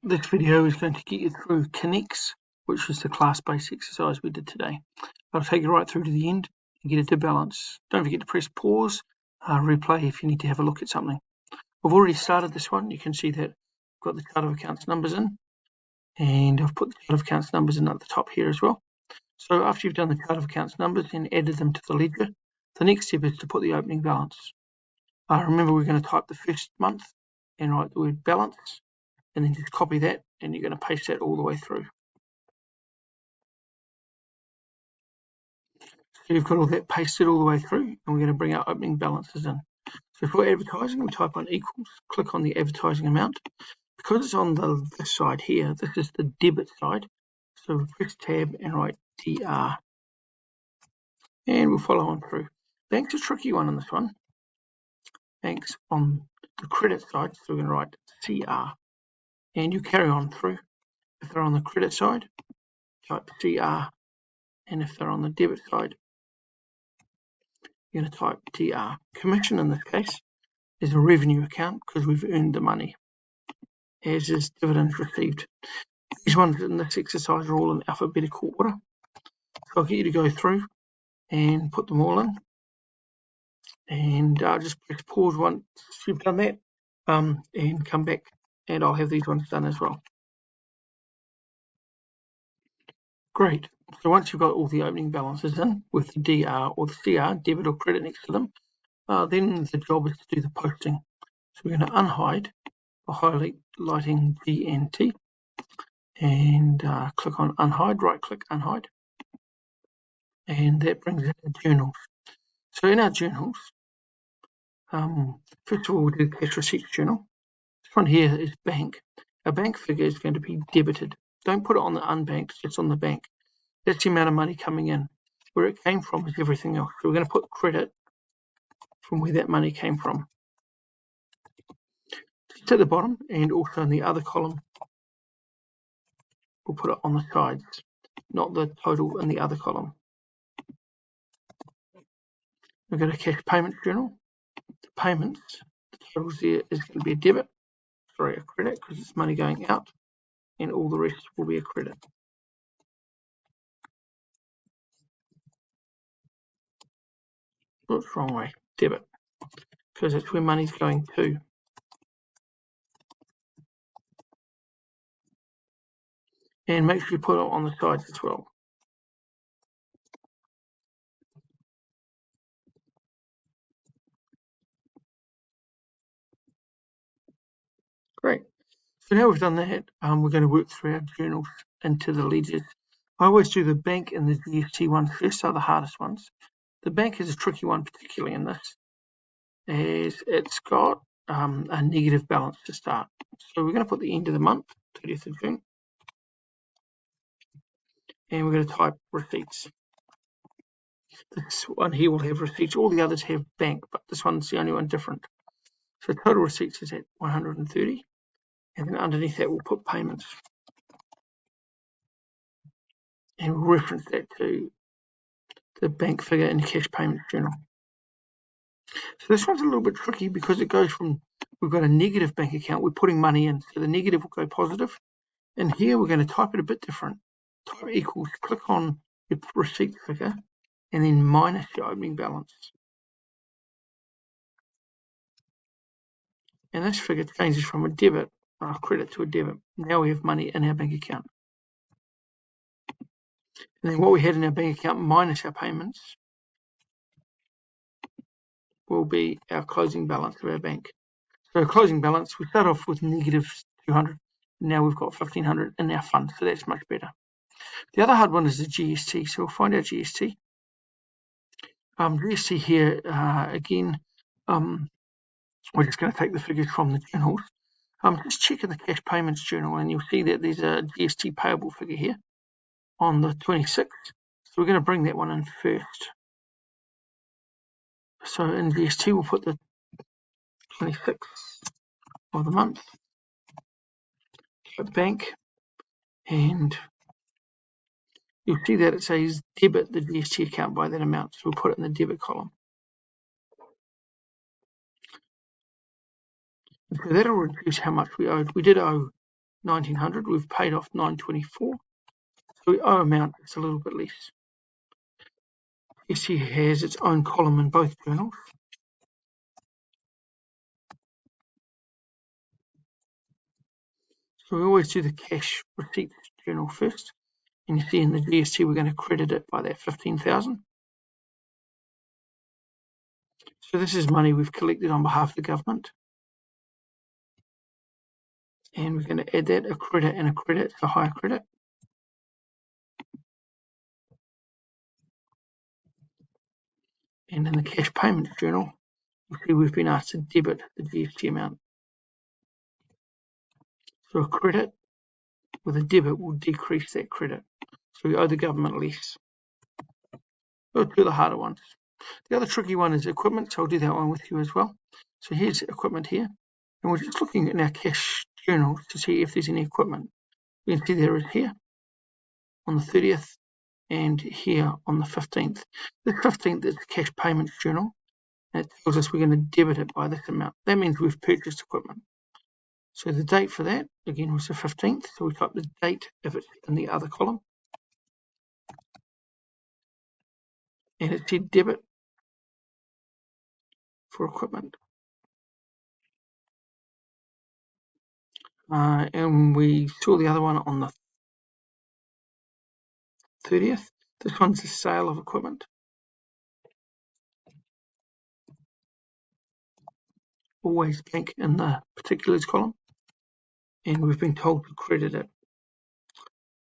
This video is going to get you through Connex, which is the class-based exercise we did today. I'll take you right through to the end and get it to balance. Don't forget to press pause, replay if you need to have a look at something. I've already started this one. You can see that I've got the chart of accounts numbers in, and I've put the chart of accounts numbers in at the top here as well. So after you've done the chart of accounts numbers and added them to the ledger, the next step is to put the opening balance. Remember, we're going to type the first month and write the word balance, and then just copy that, and you're going to paste that all the way through. So you've got all that pasted all the way through, and we're going to bring our opening balances in. So for advertising, we type on equals, click on the advertising amount. Because it's on this side here, this is the debit side. So we press tab and write DR. And we'll follow on through. Bank's a tricky one on this one. Bank's on the credit side, so we're going to write CR. And you carry on through. If they're on the credit side, type CR. And if they're on the debit side, you're going to type DR. Commission in this case is a revenue account because we've earned the money, as is dividends received. These ones in this exercise are all in alphabetical order. So I'll get you to go through and put them all in. And just press pause once you've done that, and come back, and I'll have these ones done as well. Great. So once you've got all the opening balances in with the DR or the CR, debit or credit next to them, then the job is to do the posting. So we're going to unhide by highlighting GNT and click on unhide, right click unhide, and that brings in the journals. So in our journals, first of all, we'll do cash receipts journal. This one here is bank. Our bank figure is going to be debited. Don't put it on the unbanked, just on the bank. That's the amount of money coming in. Where it came from is everything else. So we're going to put credit from where that money came from. Just at the bottom, and also in the other column, we'll put it on the sides, not the total in the other column. We've got a cash payments journal. The payments, the totals there is going to be a credit, because it's money going out, and all the rest will be a credit. Oops, wrong way, debit, because that's where money's going to. And make sure you put it on the sides as well. Great. So now we've done that, we're going to work through our journals into the ledgers. I always do the bank and the GST ones first, are the hardest ones. The bank is a tricky one, particularly in this, as it's got a negative balance to start. So we're going to put the end of the month, 30th of June, and we're going to type receipts. This one here will have receipts. All the others have bank, but this one's the only one different. So total receipts is at 130, and then underneath that we'll put payments. And we'll reference that to the bank figure in the cash payments journal. So this one's a little bit tricky because it goes from, we've got a negative bank account, we're putting money in, so the negative will go positive. And here we're going to type it a bit different. Type equals, click on your receipt figure, and then minus your opening balance. And this figure changes from a debit, credit to a debit. Now we have money in our bank account. And then what we had in our bank account minus our payments will be our closing balance of our bank. So closing balance, we start off with negative 200. Now we've got 1,500 in our fund, so that's much better. The other hard one is the GST. So we'll find our GST. GST here, again, we're just going to take the figures from the journals. Just check in the cash payments journal, and you'll see that there's a GST payable figure here on the 26th. So we're going to bring that one in first. So in GST, we'll put the 26th of the month, bank, and you'll see that it says debit the GST account by that amount. So we'll put it in the debit column. So that'll reduce how much we owed. We did owe 1,900. We've paid off 924. So we owe amount that's a little bit less. SC has its own column in both journals. So we always do the cash receipts journal first. And you see in the GST, we're going to credit it by that 15,000. So this is money we've collected on behalf of the government. And we're going to add that, a credit and a credit, so higher credit. And in the cash payments journal, you see we've been asked to debit the GST amount. So a credit with a debit will decrease that credit. So we owe the government less. We'll do the harder ones. The other tricky one is equipment, so I'll do that one with you as well. So here's equipment here, and we're just looking in our cash journal to see if there's any equipment. We can see there is here on the 30th and here on the 15th. The 15th is the cash payments journal, and it tells us we're going to debit it by this amount. That means we've purchased equipment. So the date for that, again, was the 15th, so we type the date if it's in the other column. And it said debit for equipment. And we saw the other one on the 30th. This one's the sale of equipment. Always blank in the particulars column. And we've been told to credit it.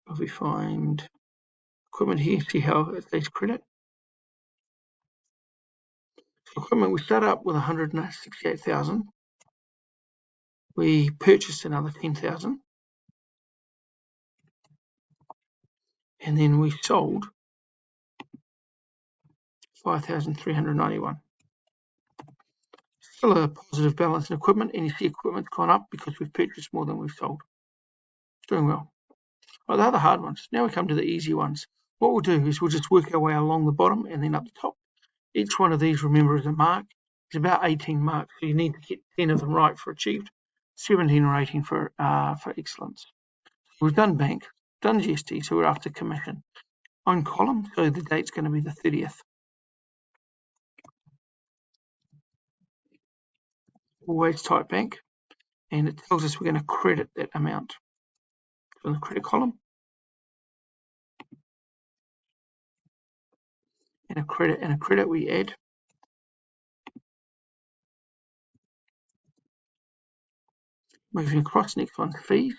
If we find equipment here, see how it says credit. So equipment, we start up with 168,000. We purchased another 10,000. And then we sold 5,391. Still a positive balance in equipment, and you see equipment's gone up because we've purchased more than we've sold. Doing well. Well, they're the hard ones. Now we come to the easy ones. What we'll do is we'll just work our way along the bottom and then up the top. Each one of these, remember, is a mark. It's about 18 marks, so you need to get 10 of them right for achieved, 17 or 18 for excellence. We've done bank, done GST, so we're after commission. On column, so the date's going to be the 30th. Always type bank, and it tells us we're going to credit that amount. So in the credit column, and a credit we add. Moving across, next one's fees.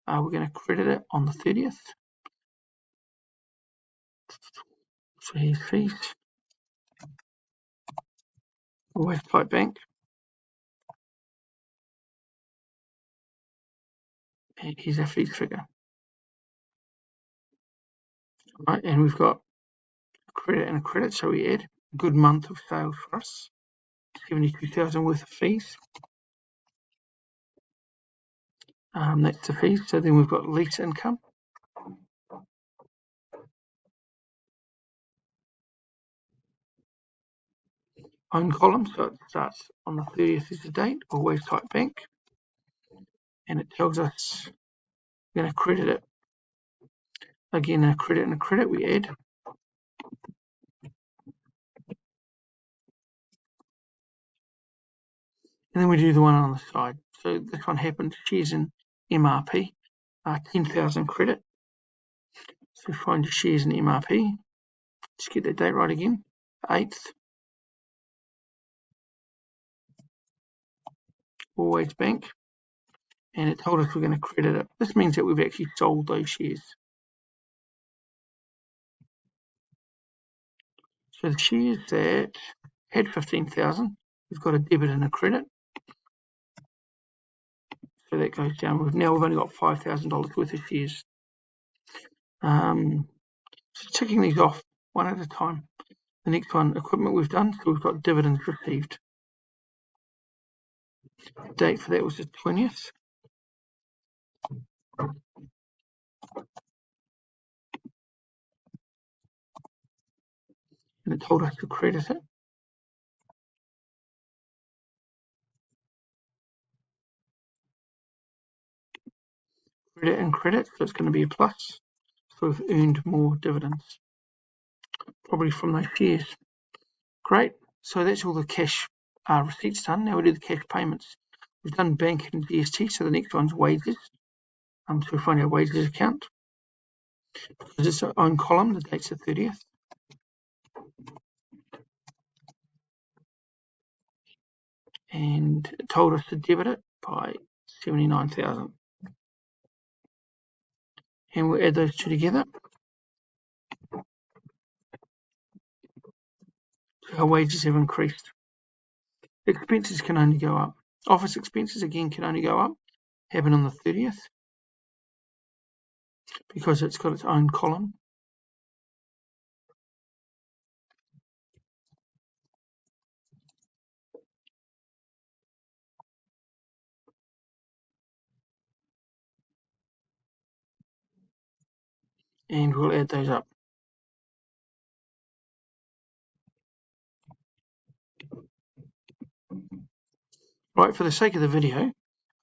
We're going to credit it on the 30th. So here's fees. Always type bank. And here's our fees figure. Right, and we've got a credit and a credit, so we add a good month of sales for us. 72,000 worth of fees. That's the fees. So then we've got lease income. Own column, so it starts on the 30th is the date. Always type bank. And it tells us we're going to credit it. Again, a credit and a credit we add. And then we do the one on the side. So this one happened, shares in MRP, 10,000 credit. So find your shares in MRP. Just get that date right again, 8th. Always bank. And it told us we're going to credit it. This means that we've actually sold those shares. So the shares that had 15,000, we've got a debit and a credit. So that goes down. We've only got $5,000 worth of shares. So ticking these off one at a time. The next one, equipment we've done, so we've got dividends received. The date for that was the 20th. And it told us to credit it. credit and credit, so it's going to be a plus. So we've earned more dividends, probably from those shares. Great. So that's all the cash receipts done. Now we do the cash payments. We've done bank and GST, so the next one's wages. So we find our wages account. Because it's its own column, the date's the 30th. And it told us to debit it by 79,000. And we'll add those two together. So our wages have increased. Expenses can only go up. Office expenses, again, can only go up. Happen on the 30th. Because it's got its own column. And we'll add those up. Right, for the sake of the video,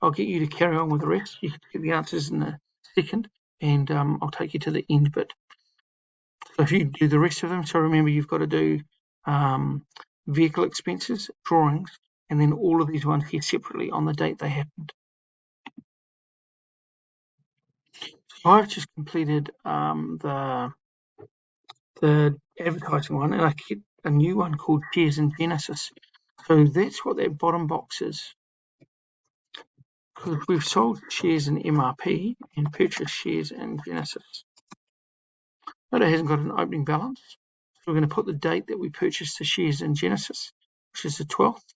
I'll get you to carry on with the rest. You can get the answers in a second, and I'll take you to the end bit. So if you do the rest of them, so remember you've got to do vehicle expenses, drawings, and then all of these ones here separately on the date they happened. So I've just completed the advertising one, and I get a new one called Shares in Genesis. So that's what that bottom box is. Because we've sold shares in MRP and purchased shares in Genesis. But it hasn't got an opening balance. So we're going to put the date that we purchased the shares in Genesis, which is the 12th.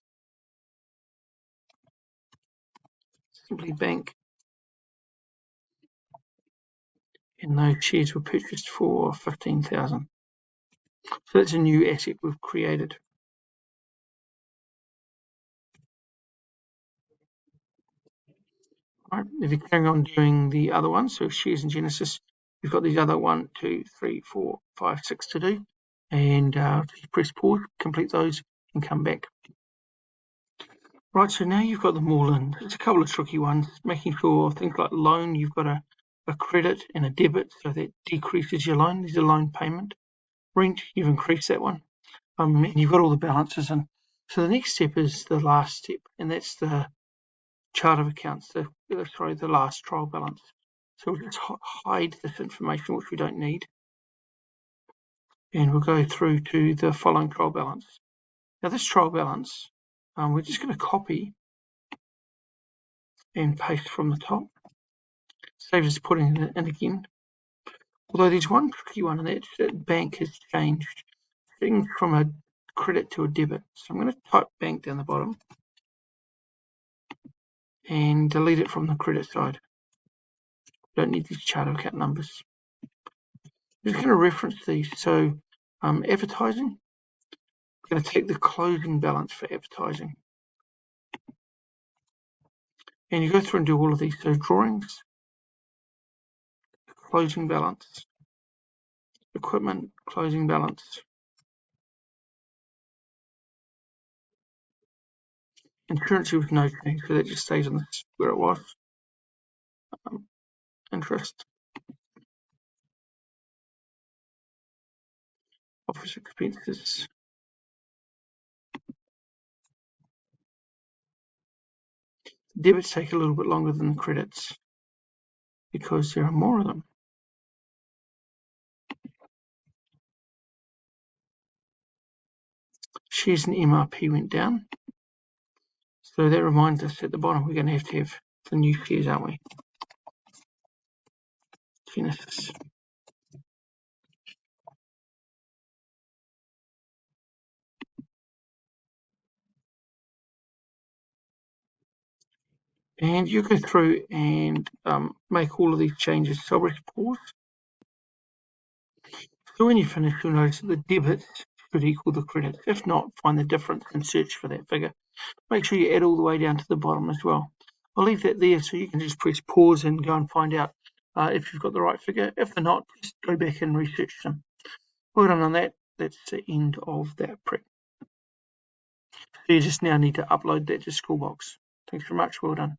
Simply bank. And those shares were purchased for 15,000. So that's a new asset we've created. Right, if you're carrying on doing the other ones, so shares in Genesis, you've got these other 1, 2, 3, 4, 5, 6 to do. And just press pause, complete those, and come back. Right, so now you've got them all in. It's a couple of tricky ones, making sure things like loan, you've got a credit and a debit, so that decreases your loan. There's a loan payment. Rent, you've increased that one. And you've got all the balances in. So the next step is the last step, and that's the chart of accounts, the last trial balance. So we'll just hide this information which we don't need. And we'll go through to the following trial balance. Now this trial balance, we're just going to copy and paste from the top. Saves us putting it in again. Although there's one tricky one, and that's that bank has changed things from a credit to a debit. So I'm going to type bank down the bottom and delete it from the credit side. Don't need these chart of account numbers. I'm just going to reference these. So advertising, I'm going to take the closing balance for advertising. And you go through and do all of these. So drawings, closing balance, equipment, closing balance, insurance with no change, so that just stays on this where it was. Interest, office expenses, debits take a little bit longer than the credits because there are more of them. Shares in MRP went down. So that reminds us at the bottom we're going to have the new shares, aren't we? Genesis. And you go through and make all of these changes. So I'll press pause. So when you finish, you'll notice that the debits should equal the credits. If not, find the difference and search for that figure. Make sure you add all the way down to the bottom as well. I'll leave that there so you can just press pause and go and find out if you've got the right figure. If they're not, just go back and research them. Well done on that. That's the end of that prep. So you just now need to upload that to Schoolbox. Thanks very much. Well done.